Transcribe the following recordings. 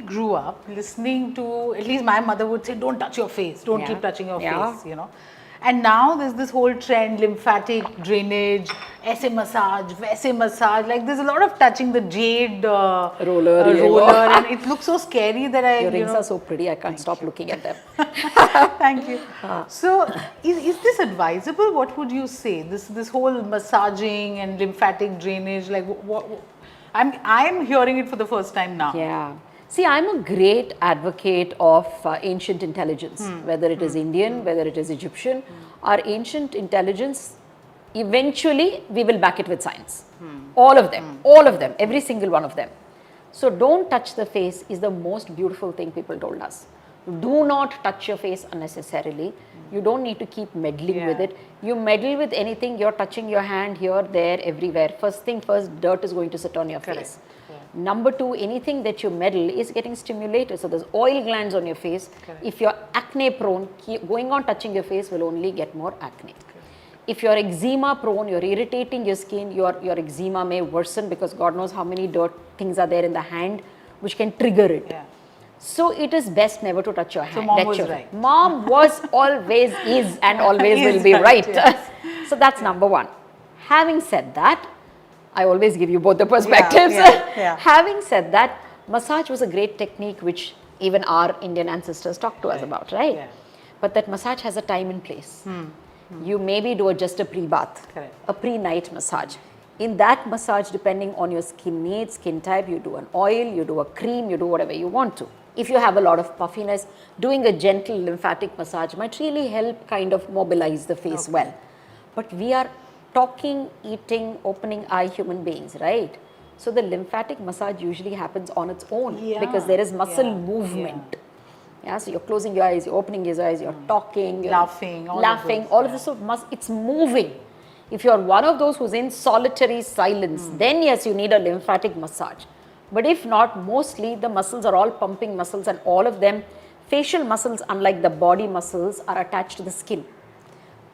grew up listening to, at least my mother would say, don't touch your face, don't keep touching your face, you know. And now there's this whole trend, lymphatic drainage, aise massage, vaise massage. Like there's a lot of touching the jade roller, and it looks so scary that Your rings are so pretty, I can't stop looking at them. Thank you. So, is this advisable? What would you say? This whole massaging and lymphatic drainage, like what? I'm hearing it for the first time now. Yeah. See, I'm a great advocate of ancient intelligence, whether it is Indian, whether it is Egyptian. Our ancient intelligence, eventually we will back it with science. All of them, every single one of them. So don't touch the face is the most beautiful thing people told us. Do not touch your face unnecessarily. You don't need to keep meddling with it. You meddle with anything, you're touching your hand here, there, everywhere. First thing first, dirt is going to sit on your face. Number two, anything that you meddle is getting stimulated. So there's oil glands on your face. If you're acne prone, going on touching your face will only get more acne. If you're eczema prone, you're irritating your skin, your eczema may worsen because God knows how many dirt things are there in the hand which can trigger it. So it is best never to touch your hand. So mom was right. Mom was always is and always will be right. So that's number one. Having said that, I always give you both the perspectives. Having said that, massage was a great technique which even our Indian ancestors talked to us about, right? But that massage has a time and place. You maybe do just a pre-bath, a pre-night massage. In that massage, depending on your skin needs, skin type, you do an oil, you do a cream, you do whatever you want to. If you have a lot of puffiness, doing a gentle lymphatic massage might really help kind of mobilize the face well. But we are talking, eating, opening eye human beings, right? So the lymphatic massage usually happens on its own because there is muscle movement. So you're closing your eyes, you're opening your eyes, you're talking, you're laughing, all of this. So it's moving. If you're one of those who's in solitary silence, then yes, you need a lymphatic massage. But if not, mostly the muscles are all pumping muscles, and all of them, facial muscles, unlike the body muscles, are attached to the skin.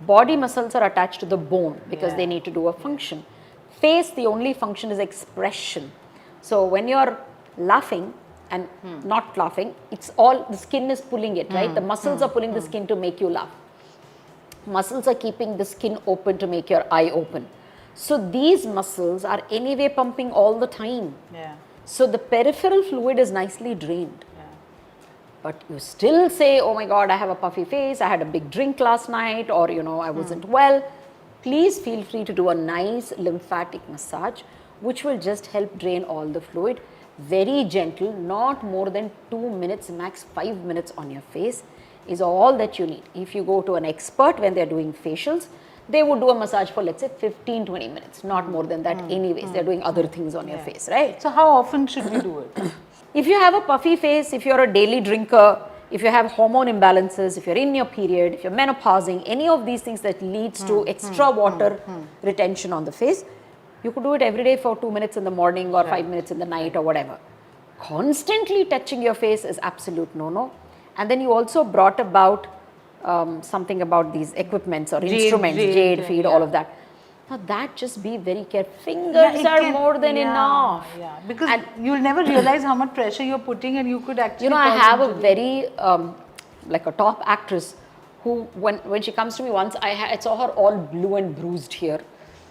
Body muscles are attached to the bone because they need to do a function. Face, the only function is expression. So when you're laughing and not laughing, it's all, the skin is pulling it, right? The muscles are pulling the skin to make you laugh. Muscles are keeping the skin open to make your eye open. So these muscles are anyway pumping all the time. So the peripheral fluid is nicely drained. But you still say, oh my God, I have a puffy face, I had a big drink last night, or I wasn't well. Please feel free to do a nice lymphatic massage, which will just help drain all the fluid. Very gentle, not more than 2 minutes, max 5 minutes on your face is all that you need. If you go to an expert when they're doing facials, they would do a massage for, let's say, 15-20 minutes, not more than that anyways. They're doing other things on your face, right? So how often should we do it? If you have a puffy face, if you're a daily drinker, if you have hormone imbalances, if you're in your period, if you're menopausing, any of these things that leads to extra water retention on the face, you could do it every day for 2 minutes in the morning or 5 minutes in the night or whatever. Constantly touching your face is absolute no-no. And then you also brought about something about these equipments or instruments, jade feed, all of that. Now that, just be very careful. Fingers are more than enough. Because you'll never realize how much pressure you're putting, and you could actually... I have a very, like a top actress who, when she comes to me once, I saw her all blue and bruised here.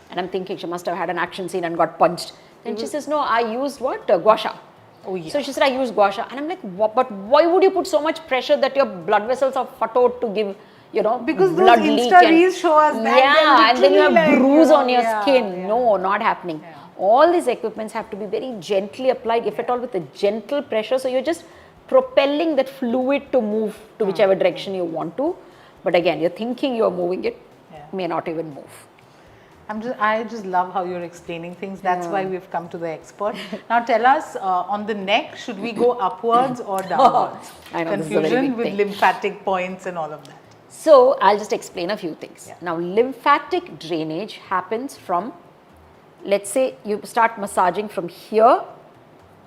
And I'm thinking she must have had an action scene and got punched. And she says, no, I used what? Gua sha. So she said, I used gua sha. And I'm like, what? But why would you put so much pressure that your blood vessels are fathoed to give, because blood those leak? Insta reels show us that. And then you have bruise on your skin. No, not happening. All these equipments have to be very gently applied, if at all with a gentle pressure. So you're just propelling that fluid to move to whichever direction you want to. But again, you're thinking you're moving it, may not even move. I just love how you're explaining things. That's why we've come to the expert. Now tell us, on the neck, should we go upwards or downwards? I know, confusion with lymphatic points and all of that. So I'll just explain a few things. Now lymphatic drainage happens from, let's say you start massaging from here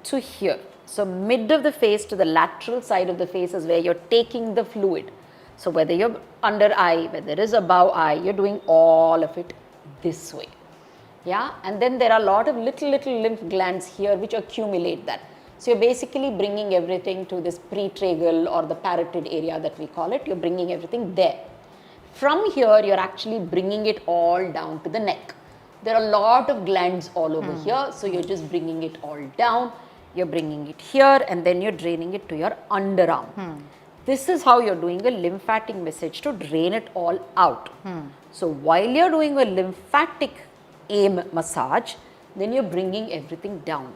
to here. So mid of the face to the lateral side of the face is where you're taking the fluid. So whether you're under eye, whether it is above eye, you're doing all of it this way. And then there are a lot of little lymph glands here which accumulate that. So you're basically bringing everything to this pretragal or the parotid area that we call it. You're bringing everything there. From here, you're actually bringing it all down to the neck. There are a lot of glands all over here, so you're just bringing it all down. You're bringing it here, and then you're draining it to your underarm. This is how you're doing a lymphatic massage to drain it all out. So while you're doing a lymphatic aim massage, then you're bringing everything down.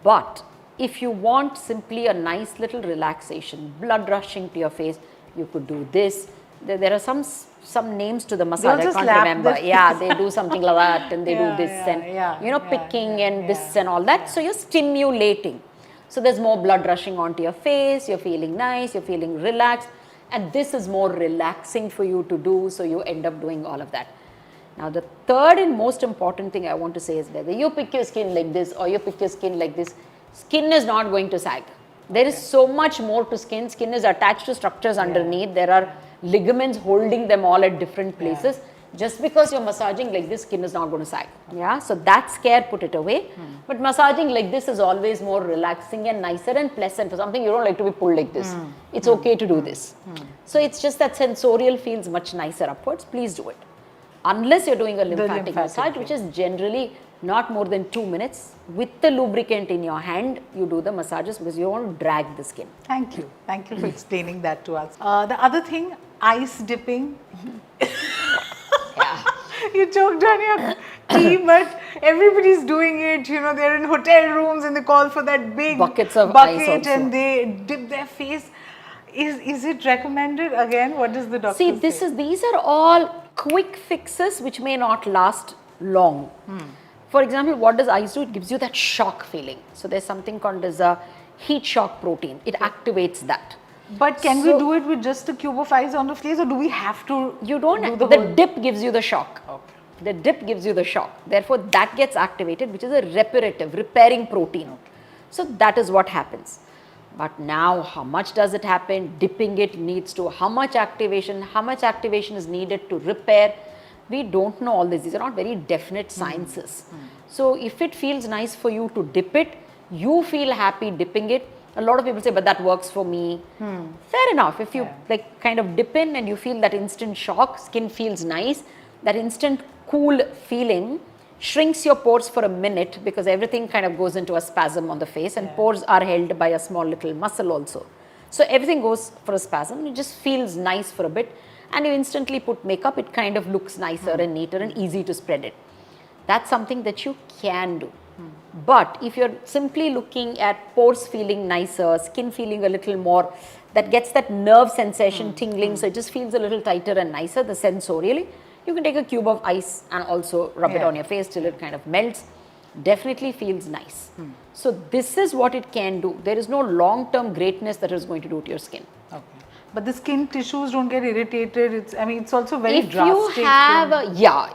But if you want simply a nice little relaxation, blood rushing to your face, you could do this. There are some names to the massage, I can't remember. Yeah, they do something like that, and they do this and picking and this and all that. So you're stimulating. So there's more blood rushing onto your face, you're feeling nice, you're feeling relaxed, and this is more relaxing for you to do, so you end up doing all of that. Now the third and most important thing I want to say is whether you pick your skin like this or you pick your skin like this, skin is not going to sag. There is so much more to skin. Skin is attached to structures underneath. There are ligaments holding them all at different places. Just because you're massaging like this, skin is not going to sag. Yeah, so that scare, put it away. But massaging like this is always more relaxing and nicer and pleasant. For something you don't like to be pulled like this, it's okay to do this. So it's just that sensorial feels much nicer upwards. Please do it. Unless you're doing a lymphatic massage, which is generally not more than 2 minutes. With the lubricant in your hand, you do the massages because you want to drag the skin. Thank you. Thank you for explaining that to us. The other thing, ice dipping. You choked on your tea, but everybody's doing it. You know, they're in hotel rooms and they call for that big bucket ice also. And they dip their face. Is it recommended? Again, what does the doctor say? These are all quick fixes which may not last long. For example, what does ice do? It gives you that shock feeling. So there's something called as a heat shock protein. It activates that. But can we do it with just a cube of ice on the face, or do we have to? You don't. The dip gives you the shock. Okay. The dip gives you the shock. Therefore, that gets activated, which is a repairing protein. So that is what happens. But now, how much does it happen? Dipping it needs to, how much activation is needed to repair? We don't know all this. These are not very definite sciences. So if it feels nice for you to dip it, you feel happy dipping it. A lot of people say, but that works for me. Fair enough. If you like kind of dip in and you feel that instant shock, skin feels nice, that instant cool feeling shrinks your pores for a minute because everything kind of goes into a spasm on the face, and pores are held by a small little muscle also. So everything goes for a spasm. It just feels nice for a bit, and you instantly put makeup. It kind of looks nicer and neater and easy to spread it. That's something that you can do. But if you're simply looking at pores feeling nicer, skin feeling a little more, that gets that nerve sensation tingling, so it just feels a little tighter and nicer, the sensorially, you can take a cube of ice and also rub it on your face till it kind of melts. Definitely feels nice. So this is what it can do. There is no long-term greatness that is going to do to your skin. Okay. But the skin tissues don't get irritated. It's also very drastic.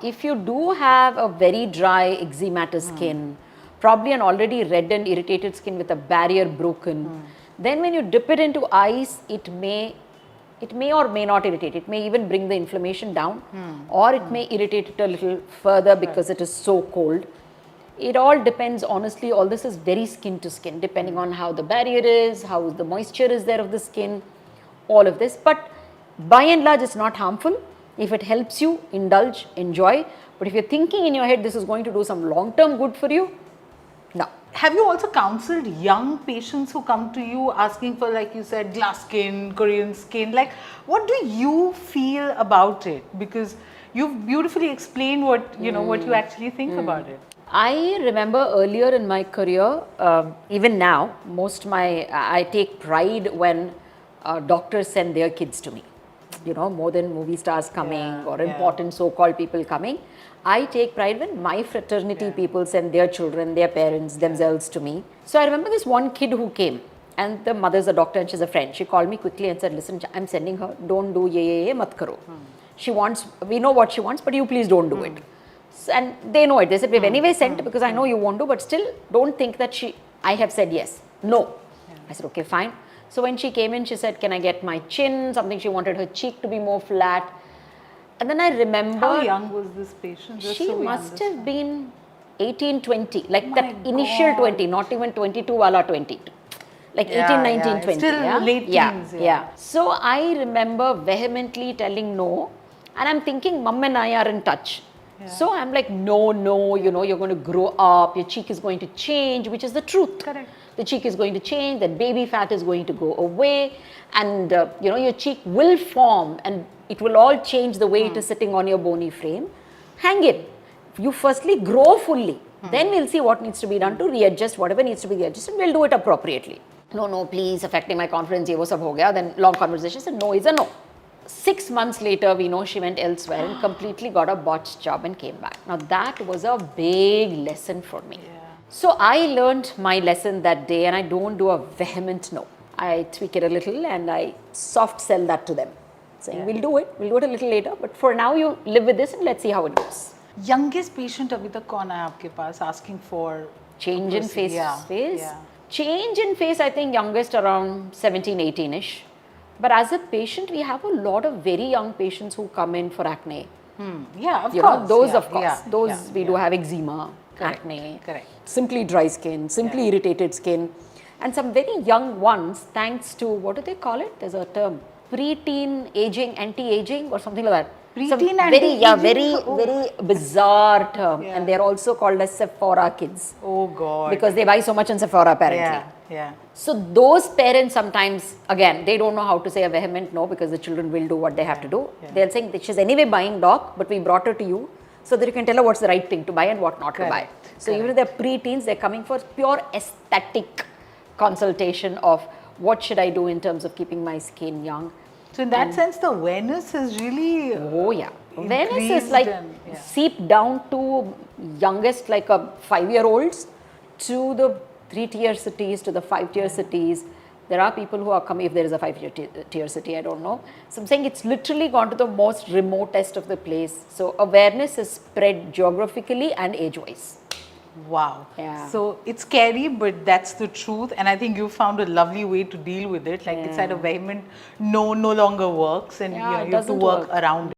If you do have a very dry eczematous skin, probably an already red and irritated skin with a barrier broken, then when you dip it into ice, it may or may not irritate. It may even bring the inflammation down, or it may irritate it a little further because it is so cold. It all depends, honestly. All this is very skin to skin, depending on how the barrier is, how the moisture is there of the skin, all of this. But by and large, it's not harmful. If it helps you, indulge, enjoy. But if you're thinking in your head this is going to do some long-term good for you, no. Have you also counseled young patients who come to you asking for, like you said, glass skin, Korean skin? Like, what do you feel about it? Because you've beautifully explained what you actually think about it. I remember earlier in my career, even now, I take pride when doctors send their kids to me. More than movie stars coming or important so-called people coming. I take pride when my fraternity people send their children, their parents, themselves to me. So I remember this one kid who came, and the mother's a doctor and she's a friend. She called me quickly and said, listen, I'm sending her, don't do ye mat karo. We know what she wants, but you please don't do it. And they know it. They said, we've anyway sent because I know you won't do, but still don't think that I have said yes. No. I said, okay, fine. So when she came in, she said, can I get my chin? Something, she wanted her cheek to be more flat. And then I remember... How young was this patient? She must have been 18, 20, like My that initial God. 20, not even 22 wala 22. Like 18, 19, 20. Still yeah? late teens. Yeah. So I remember vehemently telling no, and I'm thinking mom and I are in touch. So I'm like, no, you know, you're going to grow up, your cheek is going to change, which is the truth. Correct. The cheek is going to change, that baby fat is going to go away, and you know, your cheek will form and it will all change the way it is sitting on your bony frame. Hang it. You firstly grow fully, then we'll see what needs to be done to readjust whatever needs to be readjusted, we'll do it appropriately. No, please, affecting my confidence, ye wo sab ho gaya. Then long conversation, said no is a no. 6 months later, we know she went elsewhere and completely got a botched job and came back. Now that was a big lesson for me. So I learned my lesson that day, and I don't do a vehement no. I tweak it a little and I soft sell that to them, saying we'll do it a little later, but for now you live with this and let's see how it goes. Youngest patient अभी तक कौन है आपके पास asking for Change in face? Yeah. Change in face, I think youngest around 17, 18-ish. But as a patient, we have a lot of very young patients who come in for acne. Yeah, of You course. know, those yeah, of course. yeah, Those yeah, we yeah. do have eczema, Correct, acne, correct. simply dry skin, simply irritated skin. And some very young ones, thanks to, what do they call it? There's a term, preteen aging, anti-aging or something like that. Some Preteen very, anti-aging? very bizarre term. Yeah. And they're also called as Sephora kids. Oh God. Because they buy so much in Sephora apparently. Yeah. So those parents sometimes, again, they don't know how to say a vehement no because the children will do what they have to do. They'll say, she's anyway buying doc, but we brought her to you so that you can tell her what's the right thing to buy and what not to buy. So even if they're pre-teens, they're coming for pure aesthetic consultation of what should I do in terms of keeping my skin young. So in that sense, the awareness is really Oh yeah. Awareness increased is like and, seep down to youngest, like a 5-year-olds, to the 3-tier cities, to the 5-tier cities. There are people who are coming, if there is a 5-tier city, I don't know. So I'm saying it's literally gone to the most remotest of the place. So awareness is spread geographically and age-wise. Wow. Yeah. So it's scary, but that's the truth. And I think you found a lovely way to deal with it. Like it's at a vehement no longer works, and Yeah, you it know, you have to doesn't work work. around